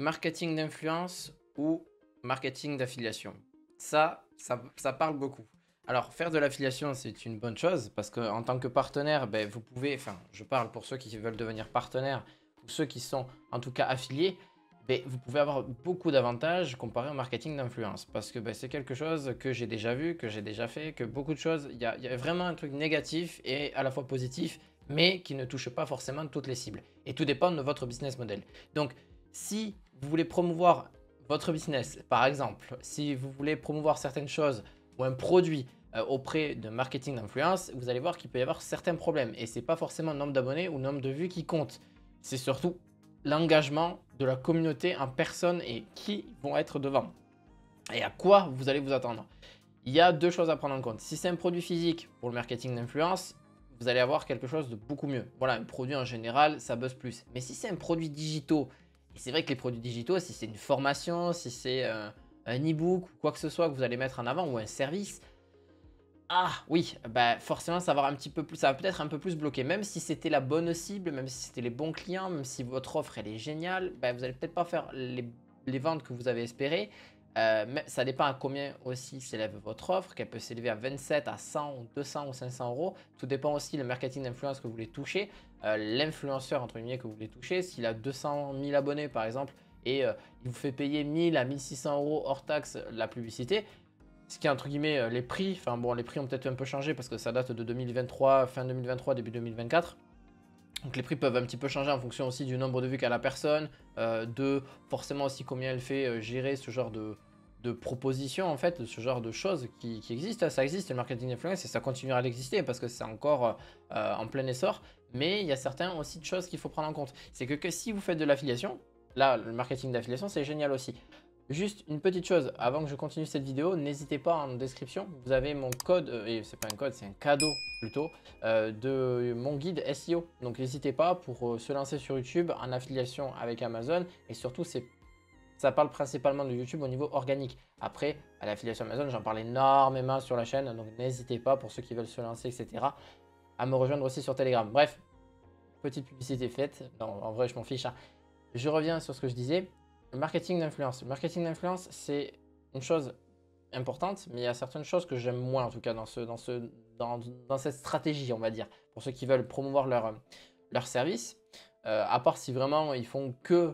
marketing d'influence ou marketing d'affiliation? Ça parle beaucoup. Alors, faire de l'affiliation, c'est une bonne chose parce qu'en tant que partenaire, ben, vous pouvez, enfin, je parle pour ceux qui veulent devenir partenaires ou ceux qui sont en tout cas affiliés, ben, vous pouvez avoir beaucoup d'avantages comparé au marketing d'influence parce que ben, c'est quelque chose que j'ai déjà vu, que j'ai déjà fait, que beaucoup de choses, il y a vraiment un truc négatif et à la fois positif, mais qui ne touche pas forcément toutes les cibles. Et tout dépend de votre business model. Donc, si vous voulez promouvoir votre business, par exemple, si vous voulez promouvoir certaines choses ou un produit auprès de marketing d'influence, vous allez voir qu'il peut y avoir certains problèmes. Et ce n'est pas forcément le nombre d'abonnés ou le nombre de vues qui compte. C'est surtout l'engagement de la communauté en personne et qui vont être devant. Et à quoi vous allez vous attendre. Il y a deux choses à prendre en compte. Si c'est un produit physique pour le marketing d'influence, vous allez avoir quelque chose de beaucoup mieux. Voilà, un produit en général, ça buzz plus. Mais si c'est un produit digitaux, et c'est vrai que les produits digitaux, si c'est une formation, si c'est un e-book ou quoi que ce soit que vous allez mettre en avant ou un service, ah oui, bah forcément ça va un petit peu plus, ça va peut-être un peu plus bloquer. Même si c'était la bonne cible, même si c'était les bons clients, même si votre offre elle est géniale, bah, vous n'allez peut-être pas faire les ventes que vous avez espérées. Mais ça dépend à combien aussi s'élève votre offre, qu'elle peut s'élever à 27, à 100, ou 200 ou 500 euros. Tout dépend aussi le marketing d'influence que vous voulez toucher, l'influenceur entre guillemets que vous voulez toucher. S'il a 200 000 abonnés par exemple et il vous fait payer 1000 à 1600 euros hors taxe la publicité, ce qui est entre guillemets les prix, enfin bon les prix ont peut-être un peu changé parce que ça date de 2023, fin 2023, début 2024. Donc les prix peuvent un petit peu changer en fonction aussi du nombre de vues qu'a la personne, de forcément aussi combien elle fait gérer ce genre de propositions en fait, ce genre de choses qui existent. Ça existe le marketing d'influence et ça continuera d'exister parce que c'est encore en plein essor. Mais il y a certaines aussi de choses qu'il faut prendre en compte. C'est que si vous faites de l'affiliation, là le marketing d'affiliation c'est génial aussi. Juste une petite chose, avant que je continue cette vidéo, n'hésitez pas en description, vous avez mon code, et c'est pas un code, c'est un cadeau plutôt, de mon guide SEO. Donc n'hésitez pas pour se lancer sur YouTube en affiliation avec Amazon. Et surtout, ça parle principalement de YouTube au niveau organique. Après, à l'affiliation Amazon, j'en parle énormément sur la chaîne. Donc n'hésitez pas pour ceux qui veulent se lancer, etc. à me rejoindre aussi sur Telegram. Bref, petite publicité faite. Non, en vrai, je m'en fiche, hein. Je reviens sur ce que je disais. Le marketing d'influence. Le marketing d'influence, c'est une chose importante, mais il y a certaines choses que j'aime moins, en tout cas, dans cette stratégie, on va dire, pour ceux qui veulent promouvoir leur service. À part si vraiment ils font que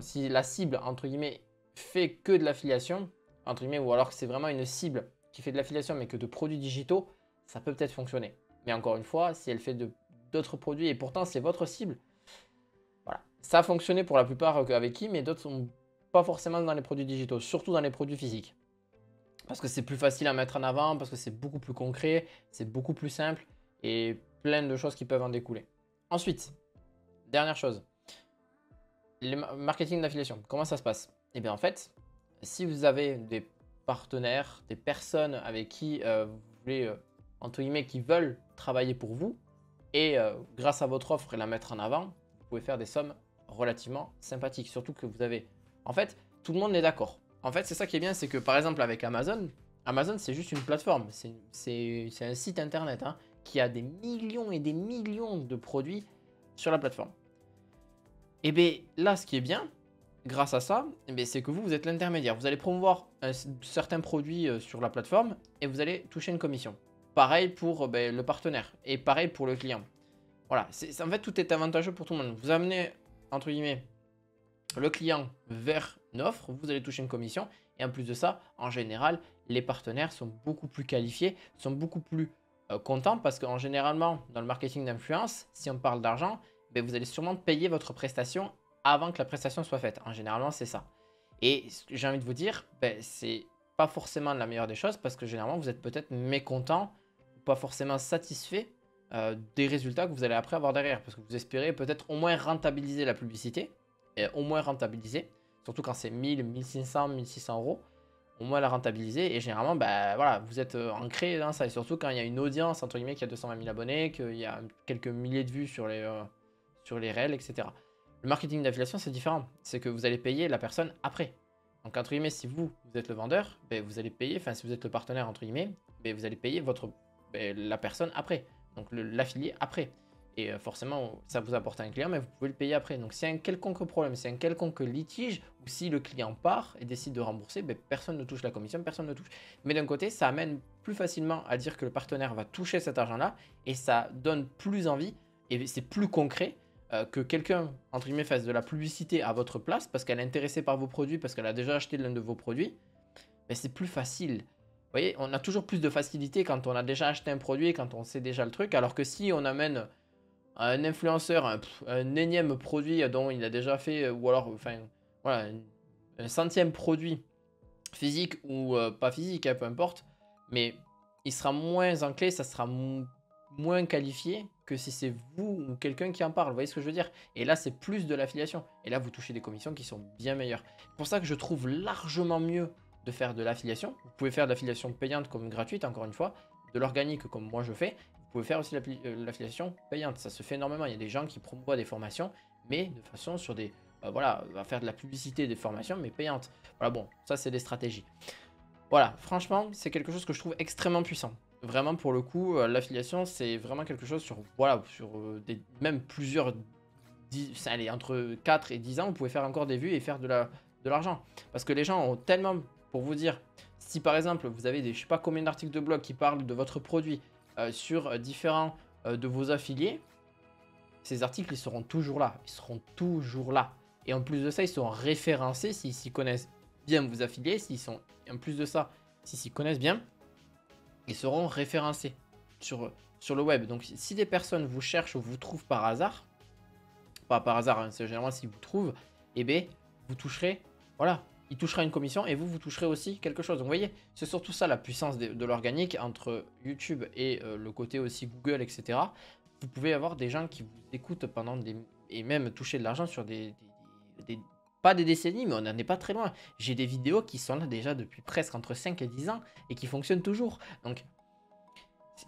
si la cible, entre guillemets, fait que de l'affiliation, entre guillemets, ou alors que c'est vraiment une cible qui fait de l'affiliation, mais que de produits digitaux, ça peut peut-être fonctionner. Mais encore une fois, si elle fait d'autres produits, et pourtant c'est votre cible, voilà. Ça a fonctionné pour la plupart avec qui, mais d'autres sont pas forcément dans les produits digitaux, surtout dans les produits physiques. Parce que c'est plus facile à mettre en avant, parce que c'est beaucoup plus concret, c'est beaucoup plus simple et plein de choses qui peuvent en découler. Ensuite, dernière chose, le marketing d'affiliation, comment ça se passe? Eh bien en fait, si vous avez des partenaires, des personnes avec qui vous voulez, entre guillemets, qui veulent travailler pour vous, et grâce à votre offre et la mettre en avant, vous pouvez faire des sommes relativement sympathiques. Surtout que vous avez... En fait, tout le monde est d'accord. En fait, c'est ça qui est bien, c'est que par exemple avec Amazon, Amazon c'est juste une plateforme, c'est un site internet hein, qui a des millions et des millions de produits sur la plateforme. Et bien là, ce qui est bien, grâce à ça, c'est que vous êtes l'intermédiaire. Vous allez promouvoir certains produits sur la plateforme et vous allez toucher une commission. Pareil pour le partenaire et pareil pour le client. Voilà, en fait, tout est avantageux pour tout le monde. Vous amenez, entre guillemets, le client vers une offre, vous allez toucher une commission. Et en plus de ça, en général, les partenaires sont beaucoup plus qualifiés, sont beaucoup plus contents parce qu'en généralement, dans le marketing d'influence, si on parle d'argent, vous allez sûrement payer votre prestation avant que la prestation soit faite. En généralement, c'est ça. Et j'ai envie de vous dire, c'est pas forcément la meilleure des choses parce que généralement, vous êtes peut-être mécontent, pas forcément satisfait des résultats que vous allez après avoir derrière. Parce que vous espérez peut-être au moins rentabiliser la publicité, et au moins rentabiliser, surtout quand c'est 1000, 1500, 1600 euros, au moins la rentabiliser. Et généralement, voilà, vous êtes ancré dans ça. Et surtout quand il y a une audience, entre guillemets, qui a 220 000 abonnés, qu'il y a quelques milliers de vues sur les réels, etc. Le marketing d'affiliation, c'est différent. C'est que vous allez payer la personne après. Donc, entre guillemets, si vous êtes le vendeur, vous allez payer, enfin, si vous êtes le partenaire, entre guillemets, vous allez payer la personne après. Donc, l'affilié après. Et forcément, ça vous apporte un client, mais vous pouvez le payer après. Donc, s'il y a un quelconque problème, s'il y a un quelconque litige, ou si le client part et décide de rembourser, ben, personne ne touche la commission, personne ne touche. Mais d'un côté, ça amène plus facilement à dire que le partenaire va toucher cet argent-là, et ça donne plus envie, et c'est plus concret que quelqu'un, entre guillemets, fasse de la publicité à votre place, parce qu'elle est intéressée par vos produits, parce qu'elle a déjà acheté l'un de vos produits, ben, c'est plus facile. Vous voyez, on a toujours plus de facilité quand on a déjà acheté un produit, quand on sait déjà le truc, alors que si on amène un influenceur, un énième produit dont il a déjà fait, ou alors, enfin, voilà, un centième produit physique ou pas physique, hein, peu importe, mais il sera moins enclé, ça sera moins qualifié que si c'est vous ou quelqu'un qui en parle. Vous voyez ce que je veux dire? Et là, c'est plus de l'affiliation. Et là, vous touchez des commissions qui sont bien meilleures. C'est pour ça que je trouve largement mieux de faire de l'affiliation. Vous pouvez faire de l'affiliation payante comme gratuite, encore une fois, de l'organique comme moi je fais. Vous pouvez faire aussi l'affiliation payante, ça se fait énormément. Il y a des gens qui promouvoient des formations, mais de façon sur des... voilà, on va faire de la publicité des formations, mais payantes. Voilà, bon, ça c'est des stratégies. Voilà, franchement, c'est quelque chose que je trouve extrêmement puissant. Vraiment, pour le coup, l'affiliation, c'est vraiment quelque chose sur, voilà, sur même plusieurs... allez, entre 4 et 10 ans, vous pouvez faire encore des vues et faire de l'argent. Parce que les gens ont tellement, pour vous dire, si par exemple, vous avez des, je sais pas combien d'articles de blog qui parlent de votre produit, sur différents de vos affiliés, ces articles, ils seront toujours là. Ils seront toujours là. Et en plus de ça, ils seront référencés s'ils s'y connaissent bien vos affiliés. S'ils sont, en plus de ça, s'ils s'y connaissent bien, ils seront référencés sur le web. Donc, si des personnes vous cherchent ou vous trouvent par hasard, pas par hasard, hein, c'est généralement s'ils vous trouvent, eh bien, vous toucherez, voilà, il touchera une commission et vous toucherez aussi quelque chose. Donc, vous voyez, c'est surtout ça la puissance de l'organique entre YouTube et le côté aussi Google, etc. Vous pouvez avoir des gens qui vous écoutent pendant des... et même toucher de l'argent sur pas des décennies, mais on n'en est pas très loin. J'ai des vidéos qui sont là déjà depuis presque entre 5 et 10 ans et qui fonctionnent toujours. Donc,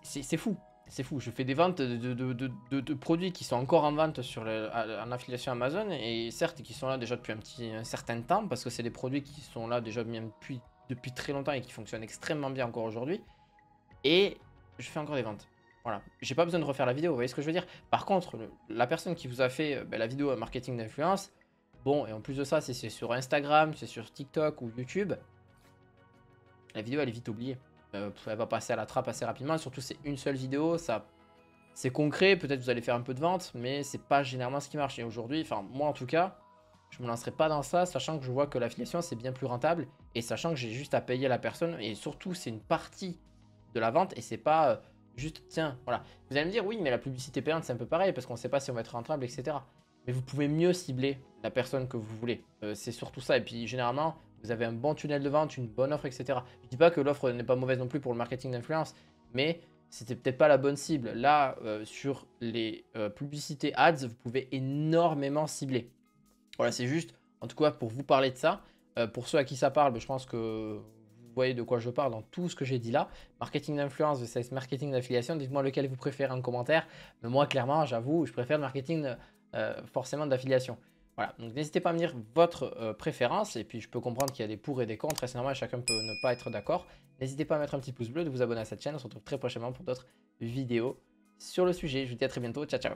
c'est fou. C'est fou, je fais des ventes de produits qui sont encore en vente sur en affiliation Amazon et certes qui sont là déjà depuis un certain temps parce que c'est des produits qui sont là déjà bien depuis très longtemps et qui fonctionnent extrêmement bien encore aujourd'hui et je fais encore des ventes. Voilà, j'ai pas besoin de refaire la vidéo, vous voyez ce que je veux dire? Par contre, la personne qui vous a fait la vidéo marketing d'influence, bon, et en plus de ça, c'est sur Instagram, c'est sur TikTok ou YouTube, la vidéo elle est vite oubliée. Elle va passer à la trappe assez rapidement, surtout c'est une seule vidéo, ça c'est concret, peut-être vous allez faire un peu de vente, mais c'est pas généralement ce qui marche. Et aujourd'hui, enfin moi en tout cas, je me lancerai pas dans ça, sachant que je vois que l'affiliation c'est bien plus rentable, et sachant que j'ai juste à payer la personne, et surtout c'est une partie de la vente, et c'est pas juste, tiens, voilà. Vous allez me dire, oui, mais la publicité payante c'est un peu pareil, parce qu'on sait pas si on va être rentable, etc. Mais vous pouvez mieux cibler la personne que vous voulez, c'est surtout ça, et puis généralement, vous avez un bon tunnel de vente, une bonne offre, etc. Je dis pas que l'offre n'est pas mauvaise non plus pour le marketing d'influence, mais c'était peut-être pas la bonne cible. Là, sur les publicités ads, vous pouvez énormément cibler. Voilà, c'est juste, en tout cas, pour vous parler de ça. Pour ceux à qui ça parle, je pense que vous voyez de quoi je parle dans tout ce que j'ai dit là. Marketing d'influence versus marketing d'affiliation, dites-moi lequel vous préférez en commentaire. Mais moi, clairement, j'avoue, je préfère le marketing forcément d'affiliation. Voilà, donc n'hésitez pas à me dire votre préférence, et puis je peux comprendre qu'il y a des pour et des contre, c'est normal, chacun peut ne pas être d'accord. N'hésitez pas à mettre un petit pouce bleu, de vous abonner à cette chaîne, on se retrouve très prochainement pour d'autres vidéos sur le sujet. Je vous dis à très bientôt, ciao ciao.